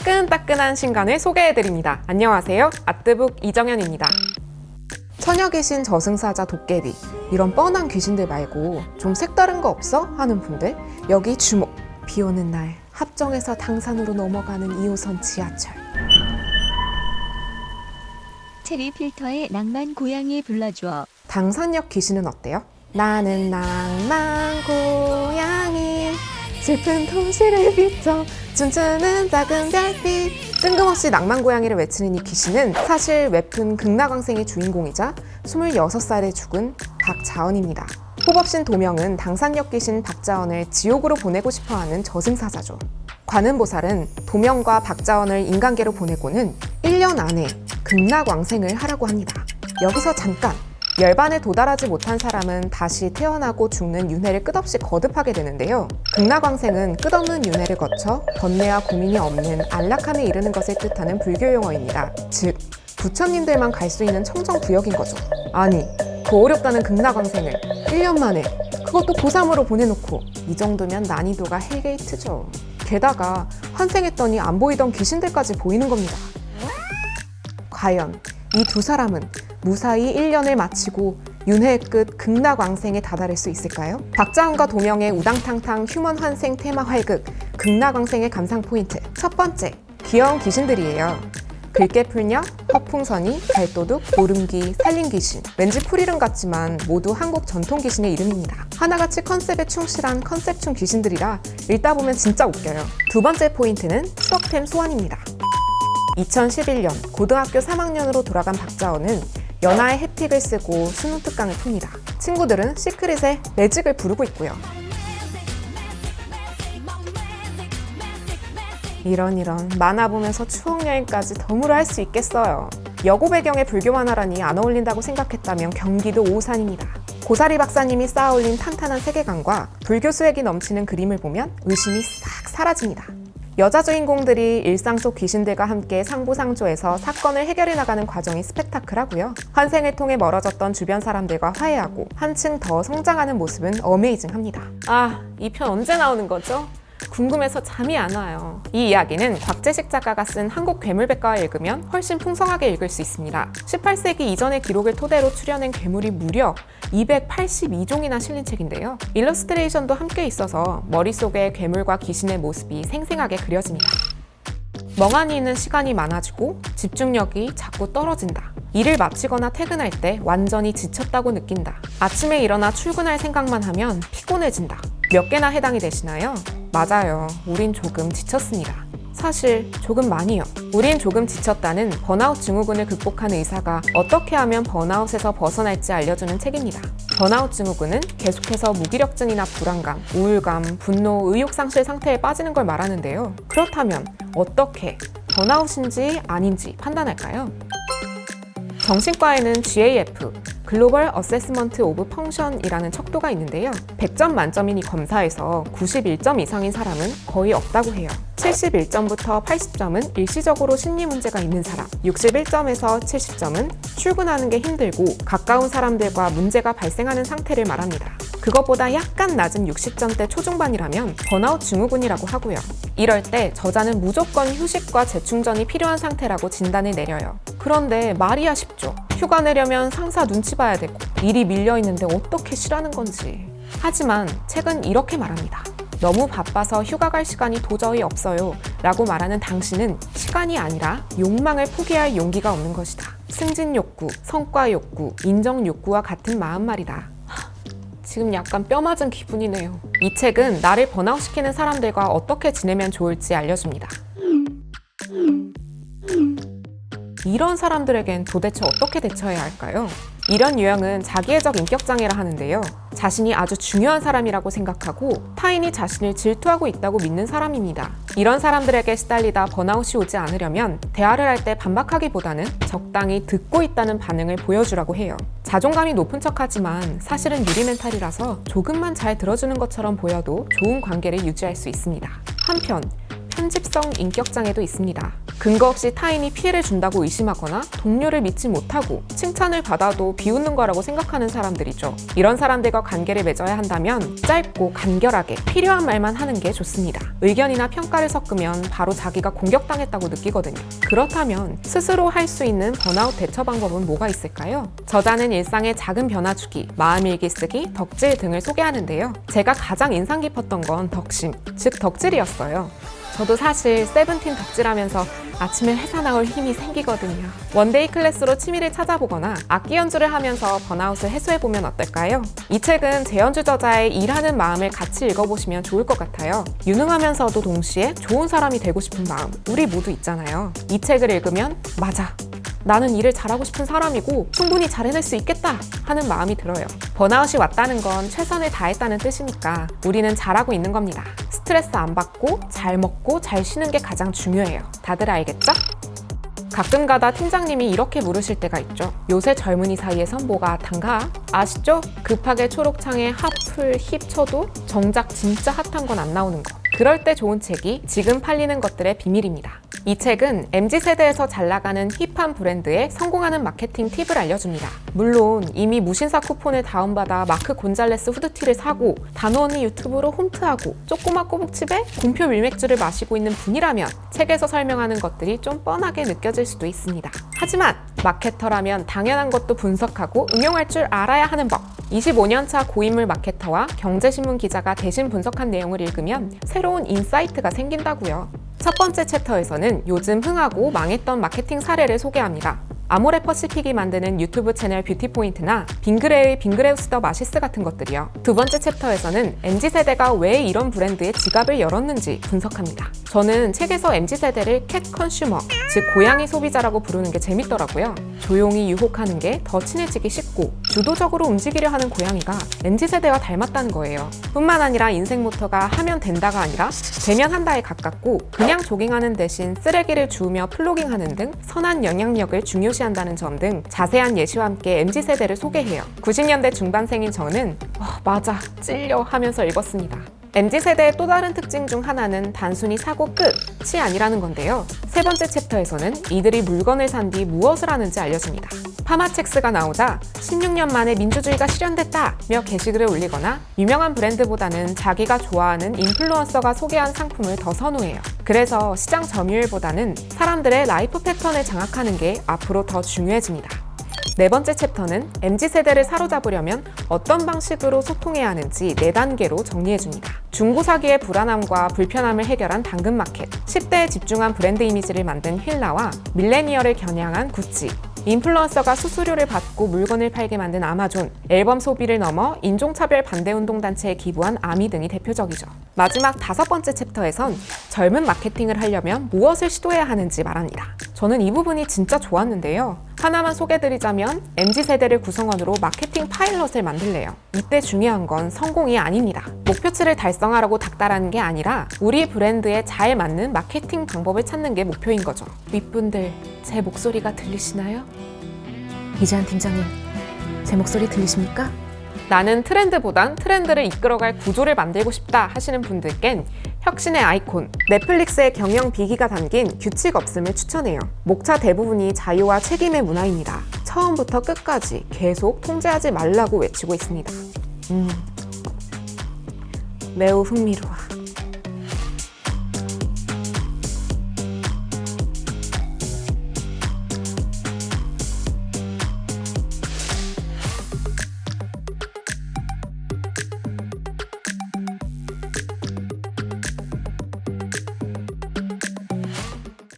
따끈따끈한 신간을 소개해드립니다. 안녕하세요. 아트북 이정현입니다. 처녀 귀신, 저승사자, 도깨비 이런 뻔한 귀신들 말고 좀 색다른 거 없어? 하는 분들 여기 주목! 비 오는 날 합정에서 당산으로 넘어가는 2호선 지하철. 체리 필터의 낭만 고양이 불러줘. 당산역 귀신은 어때요? 나는 낭만 고양이 슬픈 도시를 비춰 춤추는 작은 별빛. 뜬금없이 낭만 고양이를 외치는 이 귀신은 사실 웹툰 극락왕생의 주인공이자 26살에 죽은 박자언입니다. 호법신 도명은 당산역 귀신 박자언을 지옥으로 보내고 싶어하는 저승사자죠. 관음보살은 도명과 박자언을 인간계로 보내고는 1년 안에 극락왕생을 하라고 합니다. 여기서 잠깐! 열반에 도달하지 못한 사람은 다시 태어나고 죽는 윤회를 끝없이 거듭하게 되는데요. 극락왕생은 끝없는 윤회를 거쳐 번뇌와 고민이 없는 안락함에 이르는 것을 뜻하는 불교 용어입니다. 즉, 부처님들만 갈 수 있는 청정구역인 거죠. 아니, 그 어렵다는 극락왕생을 1년 만에 그것도 고3으로 보내놓고 이 정도면 난이도가 헬게이트죠. 게다가 환생했더니 안 보이던 귀신들까지 보이는 겁니다. 과연 이 두 사람은 무사히 1년을 마치고 윤회의 끝 극락왕생에 다다를 수 있을까요? 박자언과 도명의 우당탕탕 휴먼 환생 테마 활극 극락왕생의 감상 포인트. 첫 번째, 귀여운 귀신들이에요. 글깨풀녀, 허풍선이, 발도둑, 모름귀, 살림귀신. 왠지 풀이름 같지만 모두 한국 전통 귀신의 이름입니다. 하나같이 컨셉에 충실한 컨셉충 귀신들이라 읽다 보면 진짜 웃겨요. 두 번째 포인트는 추억템 소환입니다. 2011년 고등학교 3학년으로 돌아간 박자언은 연하의 햇픽을 쓰고 수능 특강을 풉니다. 친구들은 시크릿에 매직을 부르고 있고요. 이런 만화 보면서 추억여행까지 덤으로 할 수 있겠어요. 여고 배경의 불교 만화라니 안 어울린다고 생각했다면 경기도 오산입니다. 고사리 박사님이 쌓아올린 탄탄한 세계관과 불교 수액이 넘치는 그림을 보면 의심이 싹 사라집니다. 여자 주인공들이 일상 속 귀신들과 함께 상부상조해서 사건을 해결해 나가는 과정이 스펙타클하고요. 환생을 통해 멀어졌던 주변 사람들과 화해하고 한층 더 성장하는 모습은 어메이징합니다. 아, 이 편 언제 나오는 거죠? 궁금해서 잠이 안 와요. 이 이야기는 곽재식 작가가 쓴 한국 괴물백과를 읽으면 훨씬 풍성하게 읽을 수 있습니다. 18세기 이전의 기록을 토대로 추려낸 괴물이 무려 282종이나 실린 책인데요. 일러스트레이션도 함께 있어서 머릿속에 괴물과 귀신의 모습이 생생하게 그려집니다. 멍하니 있는 시간이 많아지고 집중력이 자꾸 떨어진다. 일을 마치거나 퇴근할 때 완전히 지쳤다고 느낀다. 아침에 일어나 출근할 생각만 하면 피곤해진다. 몇 개나 해당이 되시나요? 맞아요. 우린 조금 지쳤습니다. 사실 조금 많이요. 우린 조금 지쳤다는 번아웃 증후군을 극복한 의사가 어떻게 하면 번아웃에서 벗어날지 알려주는 책입니다. 번아웃 증후군은 계속해서 무기력증이나 불안감, 우울감, 분노, 의욕상실 상태에 빠지는 걸 말하는데요. 그렇다면 어떻게 번아웃인지 아닌지 판단할까요? 정신과에는 GAF, 글로벌 어세스먼트 오브 펑션이라는 척도가 있는데요. 100점 만점인 이 검사에서 91점 이상인 사람은 거의 없다고 해요. 71점부터 80점은 일시적으로 심리 문제가 있는 사람, 61점에서 70점은 출근하는 게 힘들고 가까운 사람들과 문제가 발생하는 상태를 말합니다. 그것보다 약간 낮은 60점대 초중반이라면 번아웃 증후군이라고 하고요. 이럴 때 저자는 무조건 휴식과 재충전이 필요한 상태라고 진단을 내려요. 그런데 말이야 쉽죠. 휴가 내려면 상사 눈치 봐야 되고 일이 밀려있는데 어떻게 쉬라는 건지. 하지만 책은 이렇게 말합니다. 너무 바빠서 휴가 갈 시간이 도저히 없어요 라고 말하는 당신은 시간이 아니라 욕망을 포기할 용기가 없는 것이다. 승진 욕구, 성과 욕구, 인정 욕구와 같은 마음 말이다. 지금 약간 뼈 맞은 기분이네요. 이 책은 나를 번아웃시키는 사람들과 어떻게 지내면 좋을지 알려줍니다. 이런 사람들에겐 도대체 어떻게 대처해야 할까요? 이런 유형은 자기애적 인격장애라 하는데요. 자신이 아주 중요한 사람이라고 생각하고 타인이 자신을 질투하고 있다고 믿는 사람입니다. 이런 사람들에게 시달리다 번아웃이 오지 않으려면 대화를 할 때 반박하기보다는 적당히 듣고 있다는 반응을 보여주라고 해요. 자존감이 높은 척하지만 사실은 유리멘탈이라서 조금만 잘 들어주는 것처럼 보여도 좋은 관계를 유지할 수 있습니다. 한편 편집성 인격장애도 있습니다. 근거 없이 타인이 피해를 준다고 의심하거나 동료를 믿지 못하고 칭찬을 받아도 비웃는 거라고 생각하는 사람들이죠. 이런 사람들과 관계를 맺어야 한다면 짧고 간결하게 필요한 말만 하는 게 좋습니다. 의견이나 평가를 섞으면 바로 자기가 공격당했다고 느끼거든요. 그렇다면 스스로 할 수 있는 번아웃 대처 방법은 뭐가 있을까요? 저자는 일상의 작은 변화 주기, 마음일기 쓰기, 덕질 등을 소개하는데요. 제가 가장 인상 깊었던 건 덕심, 즉 덕질이었어요. 저도 사실 세븐틴 덕질하면서 아침에 회사 나올 힘이 생기거든요. 원데이 클래스로 취미를 찾아보거나 악기 연주를 하면서 번아웃을 해소해보면 어떨까요? 이 책은 재연주 저자의 일하는 마음을 같이 읽어보시면 좋을 것 같아요. 유능하면서도 동시에 좋은 사람이 되고 싶은 마음, 우리 모두 있잖아요. 이 책을 읽으면 맞아, 나는 일을 잘하고 싶은 사람이고 충분히 잘 해낼 수 있겠다 하는 마음이 들어요. 번아웃이 왔다는 건 최선을 다했다는 뜻이니까 우리는 잘하고 있는 겁니다. 스트레스 안 받고 잘 먹고 잘 쉬는 게 가장 중요해요. 다들 알겠죠? 가끔가다 팀장님이 이렇게 물으실 때가 있죠. 요새 젊은이 사이에선 뭐가 핫한가? 아시죠? 급하게 초록창에 핫플, 힙 쳐도 정작 진짜 핫한 건 안 나오는 거. 그럴 때 좋은 책이 지금 팔리는 것들의 비밀입니다. 이 책은 MZ세대에서 잘 나가는 힙한 브랜드에 성공하는 마케팅 팁을 알려줍니다. 물론 이미 무신사 쿠폰을 다운받아 마크 곤잘레스 후드티를 사고 단호언니 유튜브로 홈트하고 쪼꼬마 꼬북칩에 곰표 밀맥주를 마시고 있는 분이라면 책에서 설명하는 것들이 좀 뻔하게 느껴질 수도 있습니다. 하지만 마케터라면 당연한 것도 분석하고 응용할 줄 알아야 하는 법. 25년차 고인물 마케터와 경제신문 기자가 대신 분석한 내용을 읽으면 새로운 인사이트가 생긴다고요. 첫 번째 챕터에서는 요즘 흥하고 망했던 마케팅 사례를 소개합니다. 아모레퍼시픽이 만드는 유튜브 채널 뷰티포인트나 빙그레의 빙그레우스 더 마시스 같은 것들이요. 두 번째 챕터에서는 MZ세대가 왜 이런 브랜드에 지갑을 열었는지 분석합니다. 저는 책에서 MZ세대를 캣 컨슈머, 즉 고양이 소비자라고 부르는 게 재밌더라고요. 조용히 유혹하는 게 더 친해지기 쉽고 주도적으로 움직이려 하는 고양이가 MZ세대와 닮았다는 거예요. 뿐만 아니라 인생 모토가 하면 된다가 아니라 되면 한다에 가깝고 그냥 조깅하는 대신 쓰레기를 주우며 플로깅하는 등 선한 영향력을 중요시한다는 점 등 자세한 예시와 함께 MZ세대를 소개해요. 90년대 중반생인 저는 맞아, 찔려 하면서 읽었습니다. MZ세대의 또 다른 특징 중 하나는 단순히 사고 끝이 아니라는 건데요. 세 번째 챕터에서는 이들이 물건을 산 뒤 무엇을 하는지 알려줍니다. 파마첵스가 나오자 16년 만에 민주주의가 실현됐다며 게시글을 올리거나 유명한 브랜드보다는 자기가 좋아하는 인플루언서가 소개한 상품을 더 선호해요. 그래서 시장 점유율보다는 사람들의 라이프 패턴을 장악하는 게 앞으로 더 중요해집니다. 네 번째 챕터는 MZ세대를 사로잡으려면 어떤 방식으로 소통해야 하는지 4단계로 정리해줍니다. 중고 사기의 불안함과 불편함을 해결한 당근마켓, 10대에 집중한 브랜드 이미지를 만든 휠라와 밀레니얼을 겨냥한 구찌, 인플루언서가 수수료를 받고 물건을 팔게 만든 아마존, 앨범 소비를 넘어 인종차별 반대운동단체에 기부한 아미 등이 대표적이죠. 마지막 5번째 챕터에선 젊은 마케팅을 하려면 무엇을 시도해야 하는지 말합니다. 저는 이 부분이 진짜 좋았는데요. 하나만 소개드리자면 MZ세대를 구성원으로 마케팅 파일럿을 만들래요. 이때 중요한 건 성공이 아닙니다. 목표치를 달성하려고 닥달하는 게 아니라 우리 브랜드에 잘 맞는 마케팅 방법을 찾는 게 목표인 거죠. 윗분들, 제 목소리가 들리시나요? 이재한 팀장님, 제 목소리 들리십니까? 나는 트렌드보단 트렌드를 이끌어갈 구조를 만들고 싶다 하시는 분들께는 혁신의 아이콘, 넷플릭스의 경영 비기가 담긴 규칙 없음을 추천해요. 목차 대부분이 자유와 책임의 문화입니다. 처음부터 끝까지 계속 통제하지 말라고 외치고 있습니다. 매우 흥미로워.